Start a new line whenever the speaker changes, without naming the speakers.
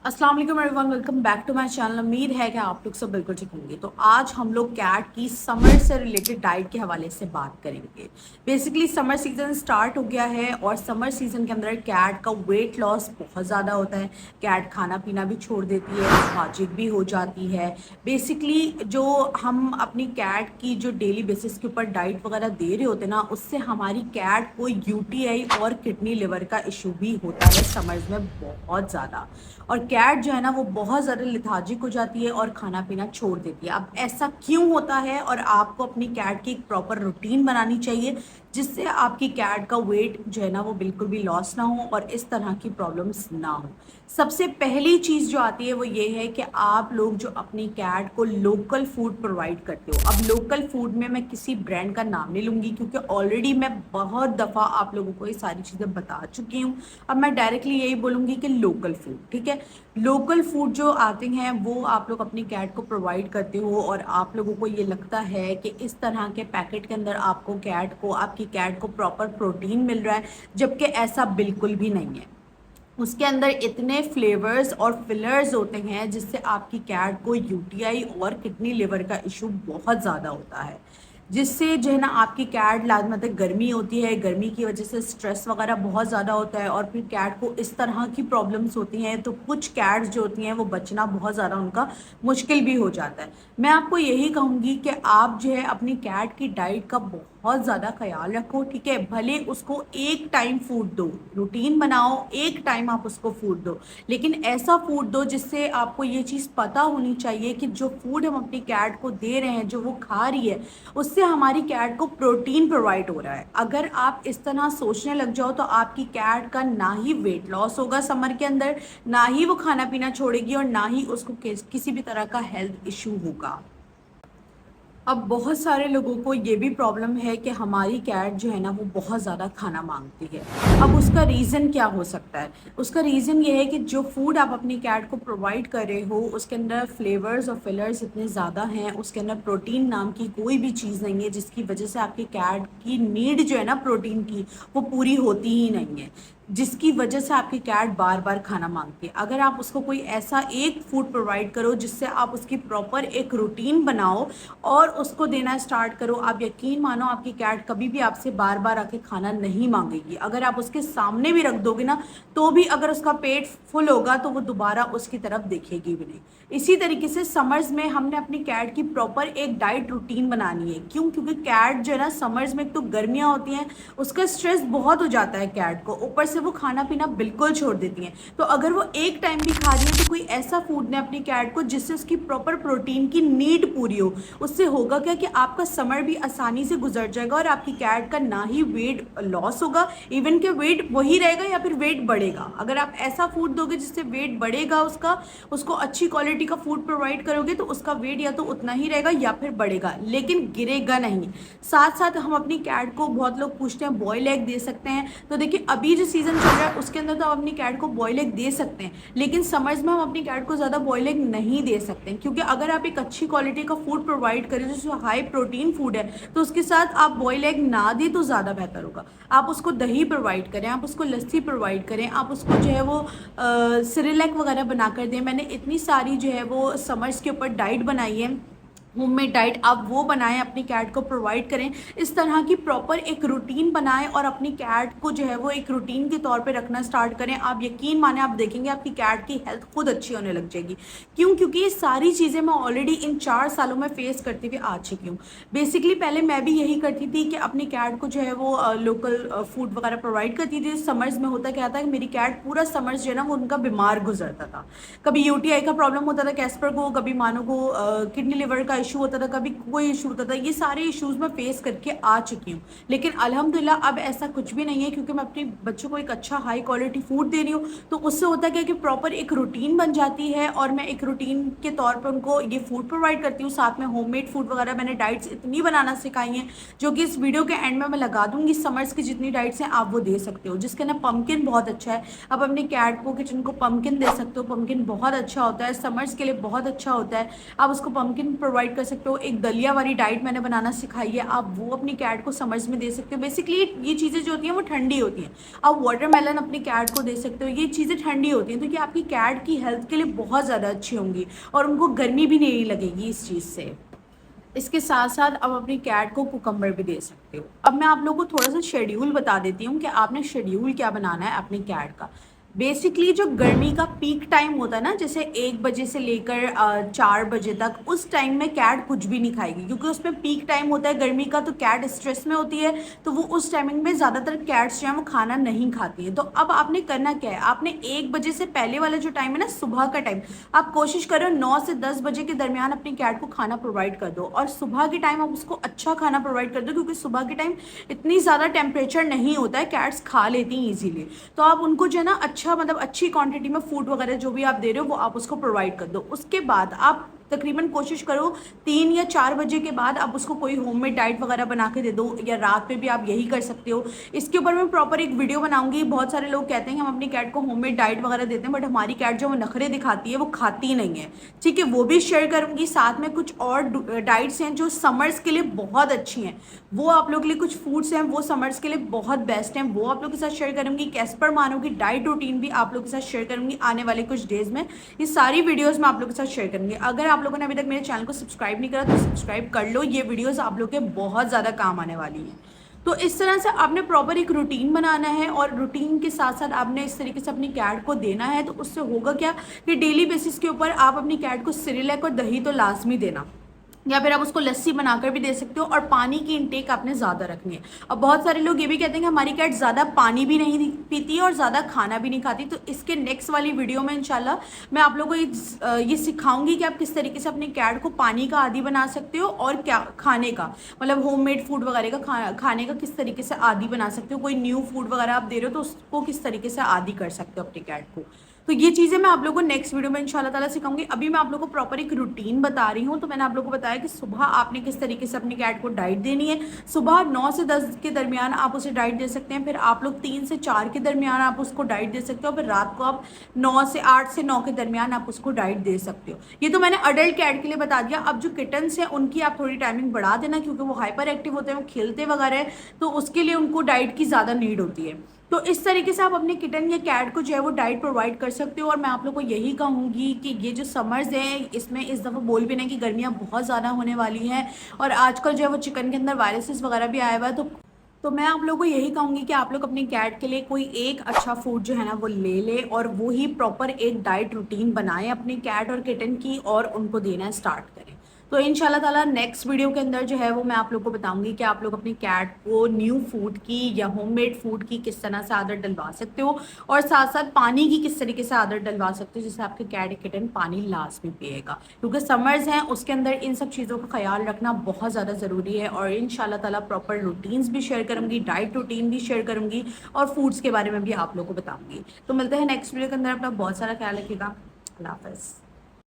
अस्सलाम वालेकुम everyone, welcome back to my channel. उम्मीद है कि आप लोग सब बिल्कुल ठीक होंगे। तो आज हम लोग कैट की समर से रिलेटेड डाइट के हवाले से बात करेंगे। बेसिकली समर सीजन स्टार्ट हो गया है और समर सीजन के अंदर कैट का वेट लॉस बहुत ज़्यादा होता है। कैट खाना पीना भी छोड़ देती है, लेथार्जिक भी हो जाती है। बेसिकली जो हम अपनी कैट की जो डेली बेसिस के ऊपर डाइट वगैरह दे रहे होते हैं ना, उससे हमारी कैट को यूटीआई और किडनी लिवर का इशू भी होता है समर्स में बहुत ज़्यादा। और कैट जो है ना वो बहुत ज़्यादा लिथार्जिक हो जाती है और खाना पीना छोड़ देती है। अब ऐसा क्यों होता है? और आपको अपनी कैट की एक प्रॉपर रूटीन बनानी चाहिए जिससे आपकी कैट का वेट जो है ना वो बिल्कुल भी लॉस ना हो और इस तरह की प्रॉब्लम्स ना हो। सबसे पहली चीज़ जो आती है वो ये है कि आप लोग जो अपनी कैट को लोकल फूड प्रोवाइड करते हो। अब लोकल फूड में मैं किसी ब्रांड का नाम नहीं लूँगी क्योंकि ऑलरेडी मैं बहुत दफ़ा आप लोगों को ये सारी चीज़ें बता चुकी हूँ। अब मैं डायरेक्टली यही बोलूँगी कि लोकल फूड, ठीक है। लोकल फूड जो आते हैं वो आप लोग अपनी कैट को प्रोवाइड करते हो और आप लोगों को ये लगता है कि इस तरह के पैकेट के अंदर आपकी कैट को प्रॉपर प्रोटीन मिल रहा है, जबकि ऐसा बिल्कुल भी नहीं है। उसके अंदर इतने फ्लेवर्स और फिलर्स होते हैं जिससे आपकी कैट को यूटीआई और किडनी लिवर का इशू बहुत ज़्यादा होता है, जिससे जो है ना आपकी कैट मतलब गर्मी होती है, गर्मी की वजह से स्ट्रेस वगैरह बहुत ज़्यादा होता है और फिर कैट को इस तरह की प्रॉब्लम्स होती हैं। तो कुछ कैट्स जो होती हैं वो बचना बहुत ज़्यादा उनका मुश्किल भी हो जाता है। मैं आपको यही कहूँगी कि आप जो है अपनी कैट की डाइट का बहुत ज़्यादा ख्याल रखो, ठीक है। भले उसको एक टाइम फूड दो, रूटीन बनाओ, एक टाइम आप उसको फूड दो, लेकिन ऐसा फूड दो जिससे आपको ये चीज़ पता होनी चाहिए कि जो फूड हम अपनी कैट को दे रहे हैं, जो वो खा रही है, उससे हमारी कैट को प्रोटीन प्रोवाइड हो रहा है। अगर आप इस तरह सोचने लग जाओ तो आपकी कैट का ना ही वेट लॉस होगा समर के अंदर, ना ही वो खाना पीना छोड़ेगी और ना ही उसको किसी भी तरह का हेल्थ इशू होगा। अब बहुत सारे लोगों को ये भी प्रॉब्लम है कि हमारी कैट जो है ना वो बहुत ज़्यादा खाना मांगती है। अब उसका रीज़न क्या हो सकता है? उसका रीज़न ये है कि जो फूड आप अपनी कैट को प्रोवाइड कर रहे हो उसके अंदर फ्लेवर्स और फिलर्स इतने ज़्यादा हैं, उसके अंदर प्रोटीन नाम की कोई भी चीज़ नहीं है जिसकी वजह से आपकी कैट की नीड जो है ना प्रोटीन की वो पूरी होती ही नहीं है, जिसकी वजह से आपकी कैट बार बार खाना मांगती है। अगर आप उसको कोई ऐसा एक फूड प्रोवाइड करो जिससे आप उसकी प्रॉपर एक रूटीन बनाओ और उसको देना स्टार्ट करो, आप यकीन मानो आपकी कैट कभी भी आपसे बार बार आके खाना नहीं मांगेगी। अगर आप उसके सामने भी रख दोगे ना तो भी अगर उसका पेट फुल होगा तो वो दोबारा उसकी तरफ देखेगी भी नहीं। इसी तरीके से समर्स में हमने अपनी कैट की प्रॉपर एक डाइट रूटीन बनानी है। क्यों? क्योंकि कैट जो है ना समर्स में एक तो गर्मियाँ होती हैं, उसका स्ट्रेस बहुत हो जाता है कैट को, ऊपर से वो खाना पीना बिल्कुल छोड़ देती हैं। तो अगर वो एक टाइम भी खा रही है तो कोई ऐसा फूड ने अपनी कैट को जिससे उसकी प्रॉपर प्रोटीन की नीड पूरी हो। उससे होगा क्या कि आपका समर भी आसानी से गुजर जाएगा और आपकी कैट का ना ही वेट लॉस होगा, इवन के वेट वही रहेगा या फिर वेट बढ़ेगा। अगर आप ऐसा फूड दोगे जिससे वेट बढ़ेगा उसका, उसको अच्छी क्वालिटी का फूड प्रोवाइड करोगे तो उसका वेट या तो उतना ही रहेगा या फिर बढ़ेगा, लेकिन गिरेगा नहीं। साथ साथ हम अपनी कैट को, बहुत लोग पूछते हैं बॉयल एग दे सकते हैं, तो देखिए अभी जो सीजन चल रहा है उसके अंदर तो आप अपनी कैट को बॉयल एग दे सकते हैं, लेकिन समर्स में हम अपनी कैट को ज़्यादा बॉयल एग नहीं दे सकते हैं। क्योंकि अगर आप एक अच्छी क्वालिटी का फूड प्रोवाइड करें जो हाई प्रोटीन फूड है तो उसके साथ आप बॉयल एग ना दें तो ज़्यादा बेहतर होगा। आप उसको दही प्रोवाइड करें, आप उसको लस्सी प्रोवाइड करें, आप उसको जो है वो सिरिलैक वगैरह बना कर दें। मैंने इतनी सारी जो है वो समर्स के ऊपर डाइट बनाई है, होममेड डाइट, आप वो बनाएं, अपनी कैट को प्रोवाइड करें। इस तरह की प्रॉपर एक रूटीन बनाएं और अपनी कैट को जो है वो एक रूटीन के तौर पे रखना स्टार्ट करें। आप यकीन माने आप देखेंगे आपकी कैट की हेल्थ खुद अच्छी होने लग जाएगी। क्यों? क्योंकि ये सारी चीज़ें मैं ऑलरेडी इन 4 सालों में फेस करती हुई आ चुकी हूँ। बेसिकली पहले मैं भी यही करती थी कि अपनी कैट को जो है वो लोकल फूड वगैरह प्रोवाइड करती थी। समर्स में होता क्या था कि मेरी कैट पूरा समर्स जो है ना वो उनका बीमार गुजरता था। कभी यूटीआई का प्रॉब्लम होता था कैस्पर को, कभी मानो को किडनी लिवर का इशू होता था, कभी कोई इशू होता था। ये सारे इश्यूज मैं फेस करके आ चुकी हूँ, लेकिन अल्हम्दुलिल्लाह अब ऐसा कुछ भी नहीं है क्योंकि मैं अपने बच्चों को एक अच्छा हाई क्वालिटी फूड दे रही हूँ। तो उससे होता क्या कि प्रॉपर एक रूटीन बन जाती है और मैं एक रूटीन के तौर पर उनको ये फूड प्रोवाइड करती हूँ। साथ में होममेड फूड वगैरह मैंने डाइट्स इतनी बनाना सिखाई हैं जो कि इस वीडियो के एंड में मैं लगा दूंगी। समर्स की जितनी डाइट्स हैं आप वो दे सकते हो, जिसके ना पम्पकिन बहुत अच्छा है। आप अपनी कैट को किचन को पम्पकिन दे सकते हो, पम्पकिन बहुत अच्छा होता है, समर्स के लिए बहुत अच्छा होता है। आप उसको पम्पकिन प्रोवाइड प्रोवाइड कर सकते हो। एक दलिया वाली डाइट मैंने बनाना सिखाई है, आप वो अपनी कैट को समर्स में दे सकते हो। बेसिकली ये चीज़ें जो होती हैं वो ठंडी होती हैं। आप वाटरमेलन अपनी कैट को दे सकते हो, ये चीज़ें ठंडी होती हैं, तो ये आपकी कैट की हेल्थ के लिए बहुत ज़्यादा अच्छी होंगी और उनको गर्मी भी नहीं लगेगी इस चीज़ से। इसके साथ साथ आप अपनी कैट को कुकम्बर भी दे सकते हो। अब मैं आप लोगों को थोड़ा सा शेड्यूल बता देती हूँ कि आपने शेड्यूल क्या बनाना है अपनी कैट का। बेसिकली जो गर्मी का पीक टाइम होता है ना, जैसे 1 बजे से लेकर 4 बजे तक, उस टाइम में कैट कुछ भी नहीं खाएगी, क्योंकि उसमें पीक टाइम होता है गर्मी का, तो कैट स्ट्रेस में होती है, तो वो उस टाइमिंग में ज़्यादातर कैट्स जो है वो खाना नहीं खाती है। तो अब आपने करना क्या है, आपने 1 बजे से पहले वाला जो टाइम है ना, सुबह का टाइम, आप कोशिश करो 9 से 10 बजे के दरमियान अपनी कैट को खाना प्रोवाइड कर दो। और सुबह के टाइम आप उसको अच्छा खाना प्रोवाइड कर दो, क्योंकि सुबह के टाइम इतनी ज़्यादा टेम्परेचर नहीं होता है, कैट्स खा लेती हैं ईजिली। तो आप उनको जो है ना मतलब अच्छी क्वांटिटी में फूड वगैरह जो भी आप दे रहे हो वो आप उसको प्रोवाइड कर दो। उसके बाद आप तकरीबन कोशिश करो 3 या 4 बजे के बाद आप उसको कोई होममेड डाइट वगैरह बना के दे दो, या रात पे भी आप यही कर सकते हो। इसके ऊपर मैं प्रॉपर एक वीडियो बनाऊंगी। बहुत सारे लोग कहते हैं कि हम अपनी कैट को होममेड डाइट वगैरह देते हैं, बट हमारी कैट जो वो नखरे दिखाती है वो खाती नहीं है, ठीक है, वो भी शेयर करूंगी। साथ में कुछ और डाइट्स हैं जो समर्स के लिए बहुत अच्छी हैं, वो आप लोग के लिए कुछ फूड्स हैं वो समर्स के लिए बहुत बेस्ट हैं, वो आप लोग के साथ शेयर करूंगी। कैस्पर मानो की डाइट रूटीन भी आप लोग के साथ शेयर करूंगी आने वाले कुछ डेज में। ये सारी वीडियोस मैं आप लोग के साथ शेयर करूंगी। अगर आप लोगों ने अभी तक मेरे चैनल को सब्सक्राइब नहीं करा तो सब्सक्राइब कर लो, ये वीडियोस आप लोग के बहुत ज़्यादा काम आने वाली हैं। तो इस तरह से आपने प्रॉपर एक रूटीन बनाना है, और रूटीन के साथ साथ आपने इस तरीके से अपनी कैट को देना है। तो उससे होगा क्या कि डेली बेसिस के ऊपर आप अपनी कैट को सेरेलैक और दही तो लाजमी देना, या फिर आप उसको लस्सी बनाकर भी दे सकते हो। और पानी की इंटेक आपने ज़्यादा रखनी है। अब बहुत सारे लोग ये भी कहते हैं कि हमारी कैट ज़्यादा पानी भी नहीं पीती और ज़्यादा खाना भी नहीं खाती। तो इसके नेक्स्ट वाली वीडियो में इंशाल्लाह मैं आप लोगों को ये सिखाऊंगी कि आप किस तरीके से अपनी कैट को पानी का आदी बना सकते हो, और क्या खाने का मतलब होममेड फूड वगैरह का खाने का किस तरीके से आदी बना सकते हो। कोई न्यू फूड वगैरह आप दे रहे हो तो उसको किस तरीके से आदी कर सकते हो अपनी कैट को। तो ये चीज़ें मैं आप लोगों को नेक्स्ट वीडियो में इंशाल्लाह ताला सिखाऊंगी। अभी मैं आप लोगों को प्रॉपर एक रूटीन बता रही हूँ। तो मैंने आप लोगों को बताया कि सुबह आपने किस तरीके से अपनी कैट को डाइट देनी है। सुबह 9 से 10 के दरमियान आप उसे डाइट दे सकते हैं, फिर आप लोग 3 से 4 के दरमियान आप उसको डाइट दे सकते हो, फिर रात को आप 8 से 9 के दरमियान आप उसको डाइट दे सकते हो। ये तो मैंने अडल्ट कैट के लिए बता दिया। अब जो किटन्स हैं उनकी आप थोड़ी टाइमिंग बढ़ा देना, क्योंकि वो हाइपर एक्टिव होते हैं, वो खेलते वगैरह है, तो उसके लिए उनको डाइट की ज़्यादा नीड होती है। तो इस तरीके से आप अपने किटन या कैट को जो है वो डाइट प्रोवाइड कर सकते हो। और मैं आप लोग को यही कहूँगी कि ये जो समर्स हैं इसमें इस दफ़ा बोल भी नहीं कि गर्मियाँ बहुत ज़्यादा होने वाली हैं, और आजकल जो है वो चिकन के अंदर वायरसेस वगैरह भी आया हुआ है। तो मैं आप लोगों को यही कहूँगी कि आप लोग अपनी कैट के लिए कोई एक अच्छा फूड जो है ना वो ले ले, और वो ही प्रॉपर एक डाइट रूटीन बनाएं अपनी कैट और किटन की, और उनको देना स्टार्ट करें। तो इंशाल्लाह ताला नेक्स्ट वीडियो के अंदर जो है वो मैं आप लोग को बताऊंगी कि आप लोग अपनी कैट को न्यू फूड की या होममेड फूड की किस तरह से आदत डलवा सकते हो, और साथ साथ पानी की किस तरीके से आदत डलवा सकते हो, जिससे आपके कैट किटन पानी लाजमी पिएगा। क्योंकि समर्स हैं उसके अंदर इन सब चीज़ों का ख्याल रखना बहुत ज़्यादा ज़रूरी है। और इंशाल्लाह ताला प्रॉपर रूटीन्स भी शेयर करूँगी, डाइट रूटीन भी शेयर करूँगी, और फूड्स के बारे में भी आप लोग को बताऊँगी। तो मिलते हैं नेक्स्ट वीडियो के अंदर। अपना बहुत सारा ख्याल रखिएगा। अल्लाह हाफ़िज़।